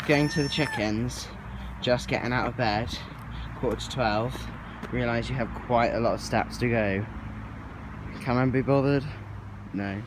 going to the chickens, just getting out of bed, 11:45, realise you have quite a lot of steps to go. Can I be bothered? No.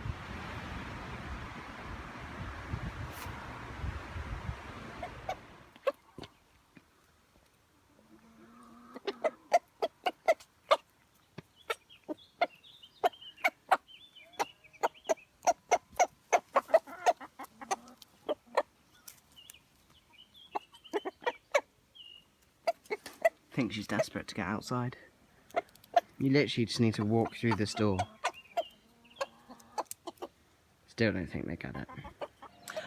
I think she's desperate to get outside. You literally just need to walk through this door. Still don't think they get it.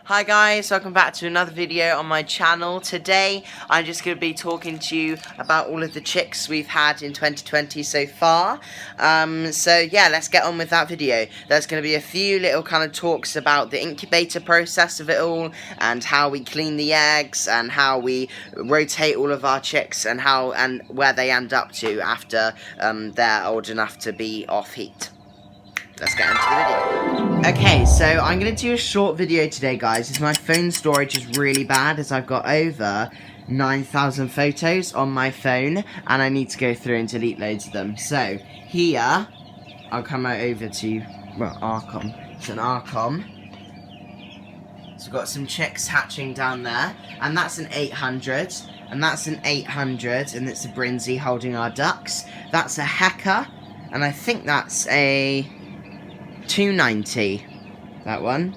Hi guys, welcome back to another video on my channel. Today I'm just going to be talking to you about all of the chicks we've had in 2020 so far. So yeah, let's get on with that video. There's going to be a few little kind of talks about the incubator process of it all, and how we clean the eggs, and how we rotate all of our chicks, and how and where they end up to after they're old enough to be off heat. Let's get into the video. Okay, so I'm going to do a short video today, guys, as my phone storage is really bad, as I've got over 9,000 photos on my phone, and I need to go through and delete loads of them. So, here, I'll come over to, well, Archon. It's an Archon. So, we've got some chicks hatching down there, and that's an 800, and that's an 800, and it's a Brinzy holding our ducks. That's a Hecker, and I think that's a 290, that one.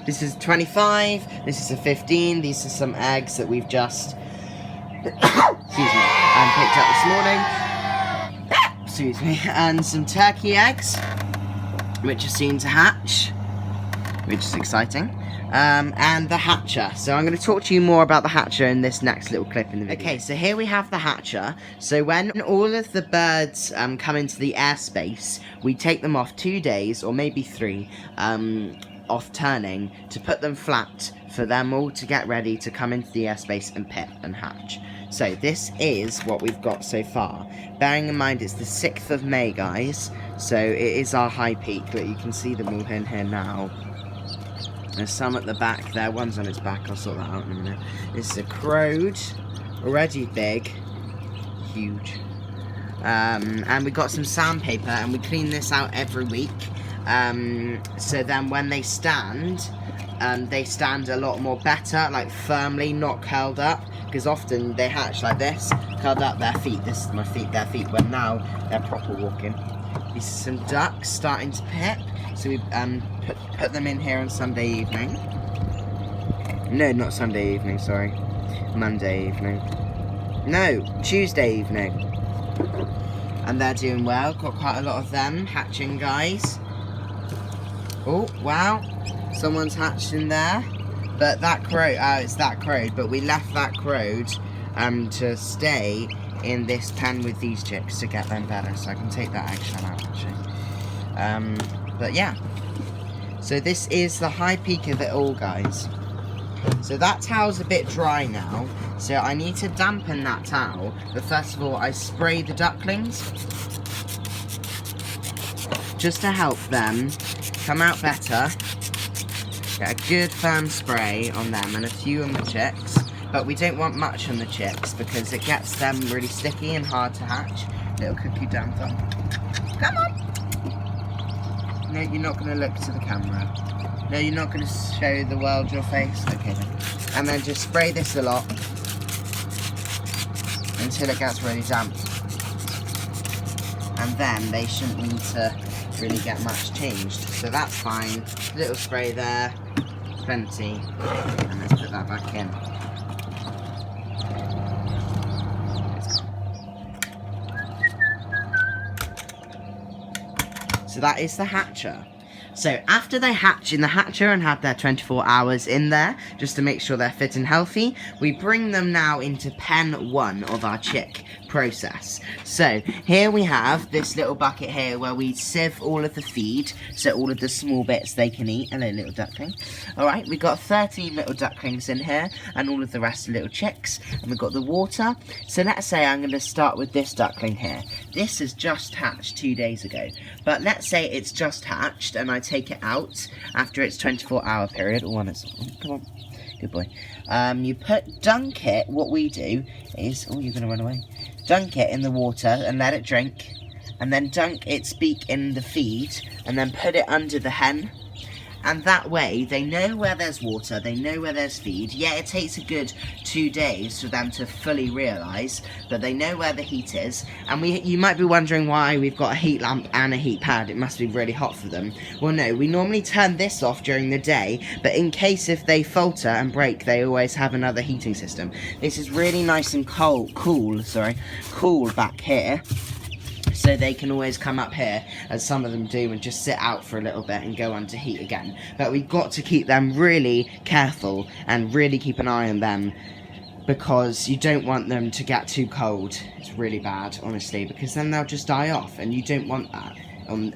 This is 25, this is a 15, these are some eggs that we've just picked up this morning. Excuse me. And some turkey eggs, which are soon to hatch, which is exciting. And the hatcher. So I'm going to talk to you more about the hatcher in this next little clip in the video. Okay, so here we have the hatcher. So when all of the birds come into the airspace, we take them off 2 days, or maybe 3, off turning, to put them flat for them all to get ready to come into the airspace and pip and hatch. So this is what we've got so far. Bearing in mind it's the 6th of May, guys. So it is our high peak. Look, you can see them all in here now. There's some at the back there. One's on its back. I'll sort that out in a minute. This is a crowed. Already big. Huge. And we got some sandpaper, and we clean this out every week. So then when they stand a lot more better, like firmly, not curled up. Because often they hatch like this, curled up, their feet. This is my feet, their feet. When now they're proper walking. These are some ducks starting to pip. So we put them in here on Sunday evening. No, not Sunday evening, sorry. Monday evening. No, Tuesday evening. And they're doing well. Got quite a lot of them hatching, guys. Oh, wow. Someone's hatched in there. But that crow, it's that crowed. But we left that crowed to stay in this pen with these chicks to get them better. So I can take that eggshell out, actually. But yeah, so this is the high peak of it all, guys. So that towel's a bit dry now, so I need to dampen that towel. But first of all, I spray the ducklings, just to help them come out better. Get a good firm spray on them and a few on the chicks. But we don't want much on the chicks because it gets them really sticky and hard to hatch. Little cookie damper. Come on! No, you're not going to look to the camera. No, you're not going to show the world your face. Okay then. And then just spray this a lot until it gets really damp. And then they shouldn't need to really get much changed. So that's fine. Little spray there. Plenty. And let's put that back in. So that is the hatcher. So after they hatch in the hatcher and have their 24 hours in there, just to make sure they're fit and healthy, we bring them now into pen 1 of our chick process. So here we have this little bucket here where we sieve all of the feed, so all of the small bits they can eat. Hello, little duckling. Alright, we've got 13 little ducklings in here, and all of the rest are little chicks, and we've got the water. So let's say I'm going to start with this duckling here. This has just hatched 2 days ago, but let's say it's just hatched and I take it out after its 24-hour period. Oh, come on. Good boy. You dunk it, what we do is, oh, you're going to run away. Dunk it in the water and let it drink. And then dunk its beak in the feed and then put it under the hen. And that way, they know where there's water, they know where there's feed. Yeah, it takes a good 2 days for them to fully realise, but they know where the heat is. And you might be wondering why we've got a heat lamp and a heat pad. It must be really hot for them. Well, no, we normally turn this off during the day, but in case if they falter and break, they always have another heating system. This is really nice and cool back here. So they can always come up here, as some of them do, and just sit out for a little bit and go under heat again. But we've got to keep them really careful and really keep an eye on them, because you don't want them to get too cold. It's really bad, honestly, because then they'll just die off, and you don't want that.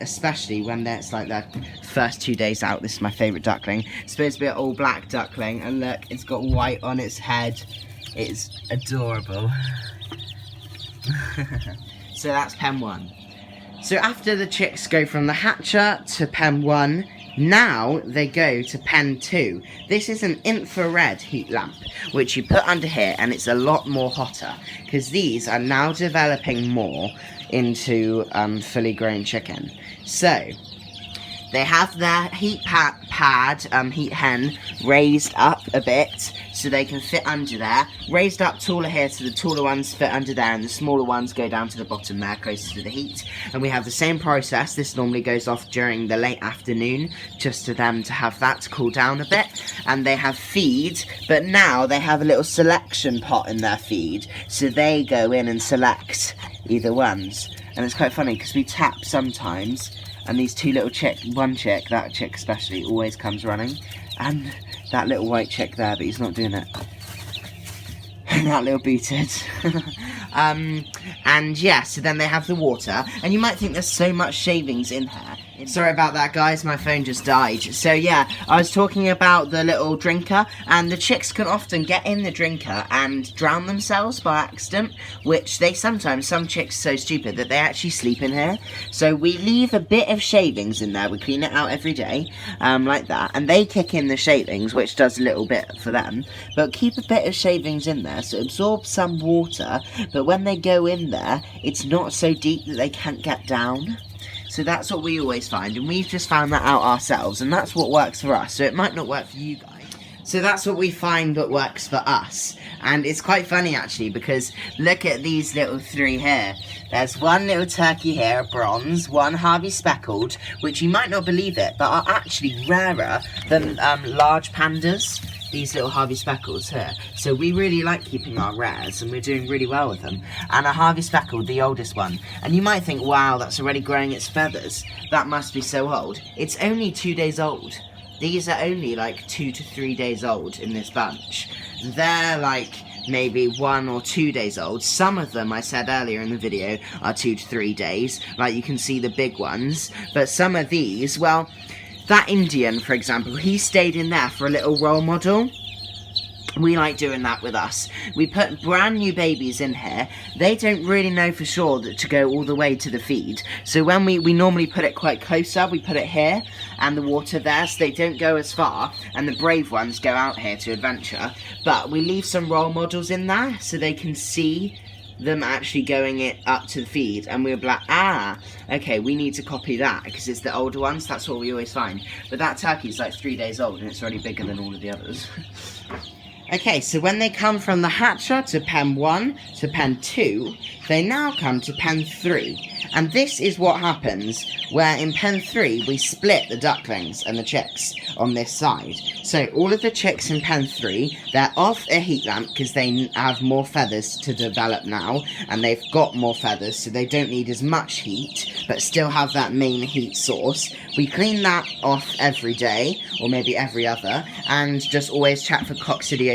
Especially when it's like their first 2 days out. This is my favourite duckling. It's supposed to be an all black duckling, and look, it's got white on its head. It's adorable. So that's pen 1. So after the chicks go from the hatcher to pen 1, now they go to pen 2. This is an infrared heat lamp, which you put under here, and it's a lot more hotter, because these are now developing more into fully grown chicken. So they have their heat heat hen raised up a bit so they can fit under there. Raised up taller here so the taller ones fit under there and the smaller ones go down to the bottom there closer to the heat. And we have the same process. This normally goes off during the late afternoon just for them to have that to cool down a bit. And they have feed, but now they have a little selection pot in their feed, so they go in and select either ones. And it's quite funny because we tap sometimes, and these two little that chick especially, always comes running. And that little white chick there, but he's not doing it. That little booted. And yeah, so then they have the water. And you might think there's so much shavings in here. Sorry about that, guys, my phone just died. So yeah, I was talking about the little drinker, and the chicks can often get in the drinker and drown themselves by accident, which some chicks are so stupid that they actually sleep in here. So we leave a bit of shavings in there, we clean it out every day, like that, and they kick in the shavings, which does a little bit for them, but keep a bit of shavings in there, so it absorbs some water, but when they go in there, it's not so deep that they can't get down. So that's what we always find, and we've just found that out ourselves, and that's what works for us, so it might not work for you guys. So that's what we find that works for us, and it's quite funny actually, because look at these little 3 here. There's one little turkey here, a bronze, one Harvey speckled, which you might not believe it, but are actually rarer than large pandas. These little Harvey speckles here. So we really like keeping our rares, and we're doing really well with them. And a Harvey speckled, the oldest one. And you might think, wow, that's already growing its feathers. That must be so old. It's only 2 days old. These are only like 2 to 3 days old in this bunch. They're like maybe 1 or 2 days old. Some of them, I said earlier in the video, are 2 to 3 days. Like you can see the big ones. But some of these, well, that Indian, for example, he stayed in there for a little role model. We like doing that with us. We put brand new babies in here. They don't really know for sure that to go all the way to the feed. So when we normally put it quite closer, we put it here and the water there, so they don't go as far, and the brave ones go out here to adventure. But we leave some role models in there so they can see them actually going it up to the feed, and we're like, okay, we need to copy that because it's the older ones. That's what we always find. But that turkey's like 3 days old and it's already bigger than all of the others. Okay, so when they come from the hatcher to pen 1 to pen 2, they now come to pen 3. And this is what happens, where in pen 3 we split the ducklings and the chicks on this side. So all of the chicks in pen 3, they're off a heat lamp because they have more feathers to develop now, and they've got more feathers, so they don't need as much heat, but still have that main heat source. We clean that off every day, or maybe every other, and just always check for coccidiosis,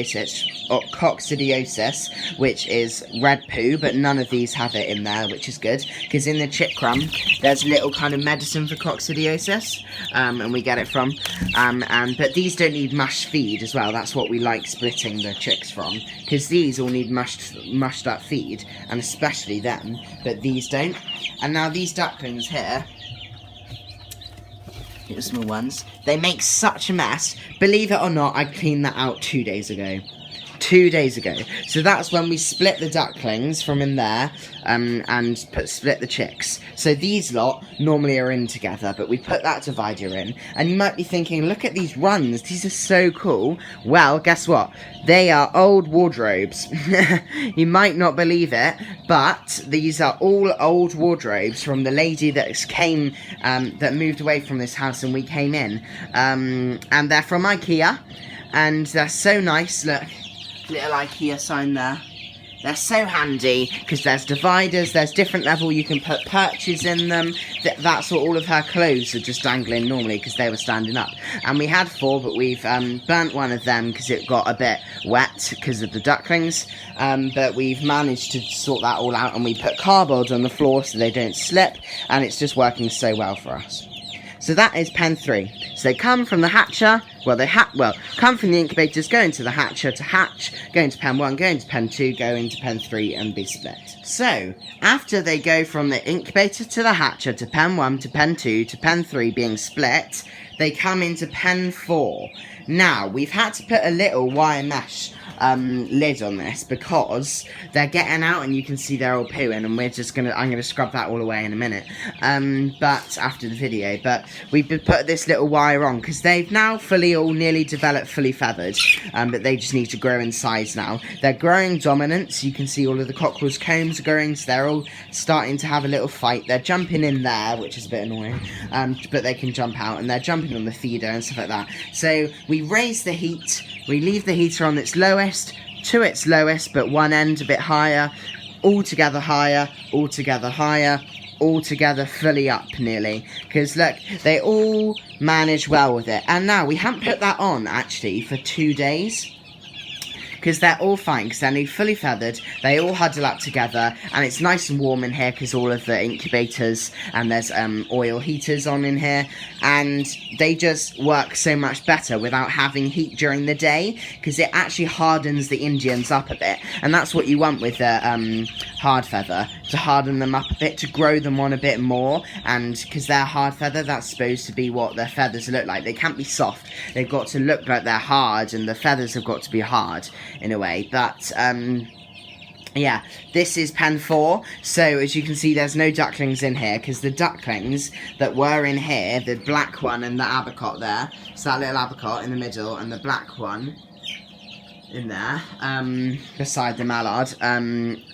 which is red poo, but none of these have it in there, which is good, because in the chick crumb, there's a little kind of medicine for coccidiosis, and we get it from, but these don't need mush feed as well. That's what we like splitting the chicks from, because these all need mushed up feed, and especially them, but these don't. And now these ducklings here, little small ones. They make such a mess. Believe it or not, I cleaned that out 2 days ago. 2 days ago. So that's when we split the ducklings from in there and split the chicks. So these lot normally are in together, but we put that divider in. And you might be thinking, look at these runs. These are so cool. Well, guess what? They are old wardrobes. You might not believe it, but these are all old wardrobes from the lady that came, that moved away from this house and we came in. And they're from IKEA. And they're so nice. Look. Little IKEA sign there. They're so handy because there's dividers, there's different level you can put perches in them. That's what all of her clothes are just dangling normally because they were standing up. And we had 4, but we've burnt one of them because it got a bit wet because of the ducklings. But we've managed to sort that all out, and we put cardboard on the floor so they don't slip, and it's just working so well for us. So that is pen 3. So they come from the hatcher, come from the incubators, go into the hatcher to hatch, go into pen 1, go into pen 2, go into pen 3 and be split. So, after they go from the incubator to the hatcher to pen 1 to pen 2 to pen 3 being split, they come into pen 4. Now, we've had to put a little wire mesh lid on this because they're getting out and you can see they're all pooing, and I'm gonna scrub that all away in a minute, but after the video. But we've put this little wire on because they've now all nearly developed, fully feathered, but they just need to grow in size now. They're growing dominance. You can see all of the cockerel's combs are growing, so they're all starting to have a little fight. They're jumping in there, which is a bit annoying, but they can jump out, and they're jumping on the feeder and stuff like that. So we raise the heat. We leave the heater on its lowest to its lowest, but one end a bit higher, all together higher, all together higher, all together fully up nearly. Because look, they all manage well with it. And now we haven't put that on actually for 2 days, because they're all fine, because they're fully feathered, they all huddle up together, and it's nice and warm in here because all of the incubators, and there's oil heaters on in here, and they just work so much better without having heat during the day, because it actually hardens the Indians up a bit, and that's what you want with a hard feather, to harden them up a bit, to grow them on a bit more, and because they're hard feather, that's supposed to be what their feathers look like. They can't be soft, they've got to look like they're hard, and the feathers have got to be hard in a way. But yeah, this is pen 4, so as you can see there's no ducklings in here, because the ducklings that were in here, the black one and the abacot there, so that little abacot in the middle and the black one in there, beside the mallard,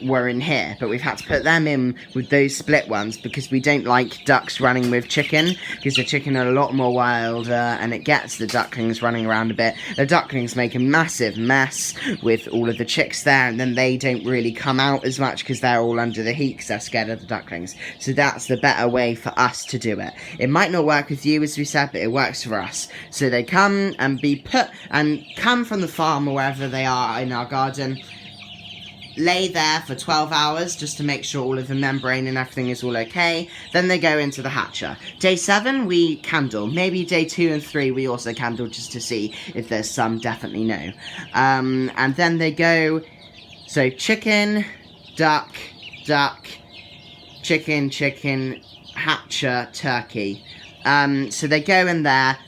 were in here, but we've had to put them in with those split ones because we don't like ducks running with chicken, because the chicken are a lot more wilder and it gets the ducklings running around a bit. The ducklings make a massive mess with all of the chicks there, and then they don't really come out as much because they're all under the heat because they're scared of the ducklings. So that's the better way for us to do it. It might not work with you, as we said, but it works for us. So they come and come from the farm or wherever they are in our garden, lay there for 12 hours just to make sure all of the membrane and everything is all okay. Then they go into the hatcher. Day 7 we candle, maybe day 2 and 3 we also candle just to see if there's some, definitely no. And then they go, so chicken, duck, chicken, hatcher, turkey. So they go in there,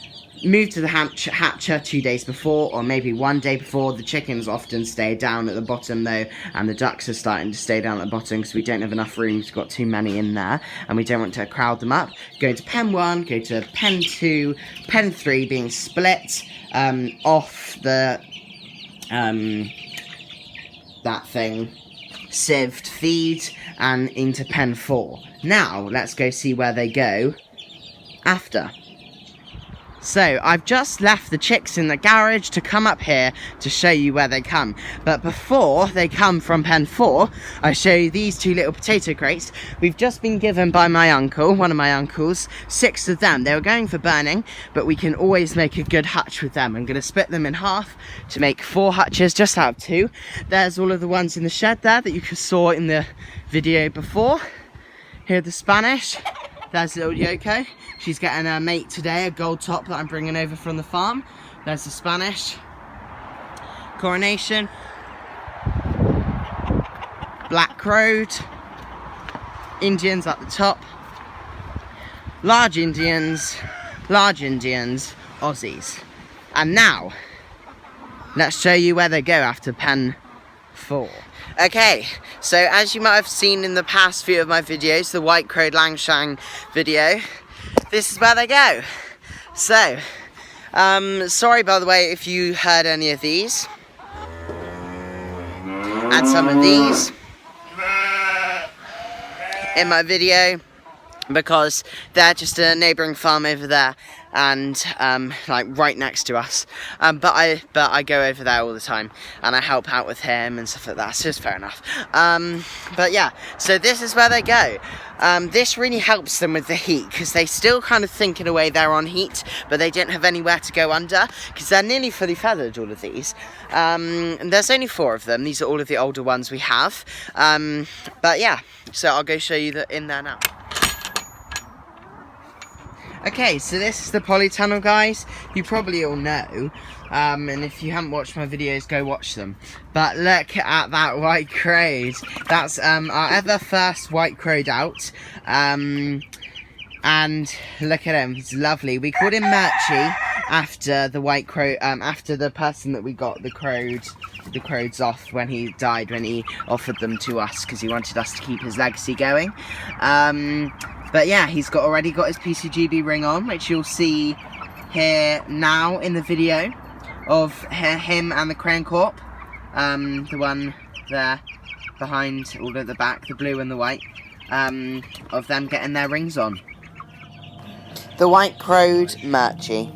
move to the hatcher 2 days before, or maybe 1 day before. The chickens often stay down at the bottom though, and the ducks are starting to stay down at the bottom because we don't have enough room. We've got too many in there and we don't want to crowd them up. Go to pen 1, go to pen 2, pen 3 being split off the that thing, sieved feed, and into pen 4. Now let's go see where they go after. So, I've just left the chicks in the garage to come up here to show you where they come. But before they come from pen 4, I show you these 2 little potato crates. We've just been given by my uncle, one of my uncles, 6 of them. They were going for burning, but we can always make a good hutch with them. I'm going to split them in half to make 4 hutches just out of 2. There's all of the ones in the shed there that you saw in the video before. Here are the Spanish. There's little Yoko. She's getting her mate today, a gold top that I'm bringing over from the farm. There's the Spanish. Coronation. Black Road. Indians at the top. Large Indians. large Indians, Aussies. And now, let's show you where they go after pen 4. Okay, so as you might have seen in the past few of my videos, the white-crowed Langshan video, this is where they go. So, sorry by the way if you heard any of these, and some of these in my video, because they're just a neighbouring farm over there, and like right next to us. But I go over there all the time, and I help out with him and stuff like that. So it's fair enough. But yeah, so this is where they go. This really helps them with the heat, because they still kind of think in a way they're on heat, but they don't have anywhere to go under, because they're nearly fully feathered, all of these. And there's only 4 of them. These are all of the older ones we have. But yeah, so I'll go show you that in there now. Okay, so this is the polytunnel, guys. You probably all know, and if you haven't watched my videos, go watch them. But look at that white crowed. That's our ever first white crowed out, and look at him. He's lovely. We called him Murchie after the white crow, after the person that we got the crows off when he died, when he offered them to us because he wanted us to keep his legacy going. But yeah, he's already got his PCGB ring on, which you'll see here now in the video of him and the Crane Corp. The one there behind all at the back, the blue and the white, of them getting their rings on. The white-crowed Murchie.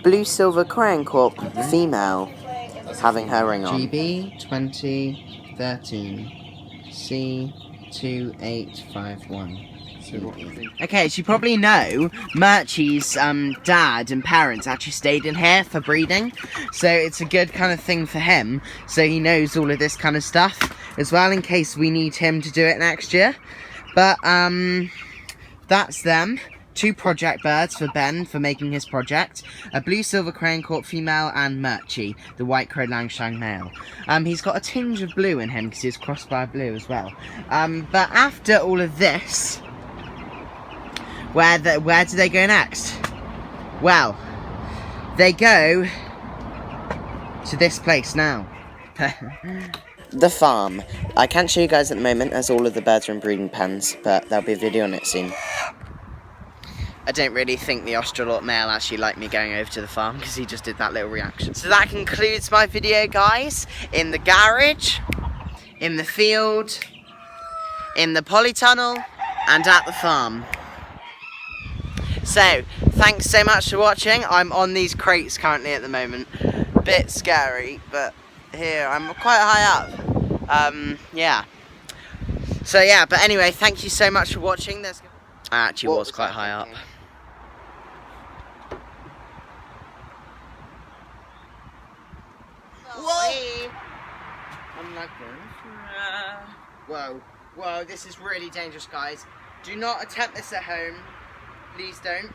Blue Silver Crane Corp female, having her ring on. GB 2013 C2851. Okay, as you probably know, Murchie's dad and parents actually stayed in here for breeding, so it's a good kind of thing for him, so he knows all of this kind of stuff as well, in case we need him to do it next year. But that's them. 2 project birds for Ben for making his project. A Blue Silver Crane Corp female and Murchie, the white-crowed Langshan male. He's got a tinge of blue in him because he's crossed by blue as well. But after all of this, where do they go next? Well, they go to this place now. The farm. I can't show you guys at the moment as all of the birds are in breeding pens, but there'll be a video on it soon. I don't really think the Australorp male actually liked me going over to the farm because he just did that little reaction. So that concludes my video, guys. In the garage, in the field, in the polytunnel, and at the farm. So, thanks so much for watching. I'm on these crates currently at the moment. Bit scary, but here, I'm quite high up. Yeah. So yeah, but anyway, thank you so much for watching. I actually was quite high up. Whoa! I'm not going. Whoa, this is really dangerous, guys. Do not attempt this at home. Please don't.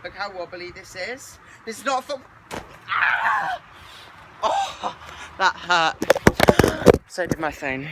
Look how wobbly this is. This is not for... Ah! Oh, that hurt. So did my phone.